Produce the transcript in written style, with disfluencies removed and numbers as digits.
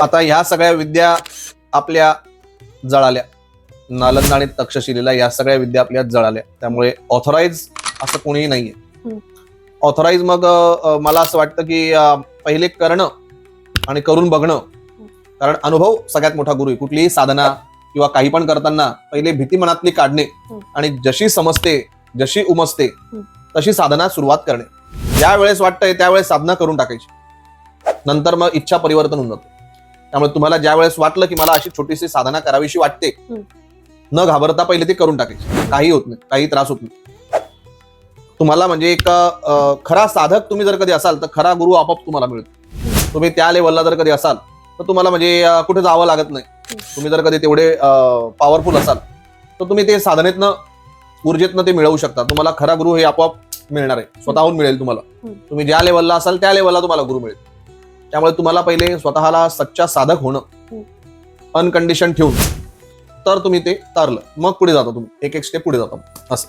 आता ह्या सगळ्या विद्या आपल्या जळाल्या, नालंदा आणि तक्षशिलेला या सगळ्या विद्या आपल्या जळाल्या. त्यामुळे ऑथराईज असं कोणीही नाहीये. ऑथराईज मग मला असं वाटतं की पहिले करणं आणि करून बघणं, कारण अनुभव सगळ्यात मोठा गुरु आहे. कुठलीही साधना किंवा काही पण करताना पहिले भीती मनातली काढणे आणि जशी समजते जशी उमजते तशी साधना सुरुवात करणे. ज्या वेळेस वाटतंय त्यावेळेस साधना करून टाकायची, नंतर मग इच्छा परिवर्तन होऊन जातं. त्यामुळे तुम्हाला ज्या वेळेस वाटलं की मला अशी छोटीशी साधना करावीशी वाटते, न घाबरता पहिले ती करून टाकायची. काही होत नाही, काही त्रास होत नाही. तुम्हाला म्हणजे एक खरा साधक तुम्ही जर कधी असाल तर खरा गुरु आपोआप तुम्हाला मिळतो. तुम्ही त्या लेवलला जर कधी असाल तर तुम्हाला म्हणजे कुठे जावं लागत नाही. तुम्ही जर कधी तेवढे पॉवरफुल असाल तर तुम्ही ते साधनेतनं ऊर्जेतनं ते मिळवू शकता. तुम्हाला खरा गुरु हे आपोआप मिळणार आहे, स्वतःहून मिळेल तुम्हाला. तुम्ही ज्या लेवलला असाल त्या लेवलला तुम्हाला गुरु मिळेल. त्यामुळे तुम्हाला पहिले स्वतःला सच्चा साधक होणं, अनकंडिशन ठेवून, तर तुम्ही ते तारलं, मग पुढे जाता. तुम्ही एक एक स्टेप पुढे जाता असं.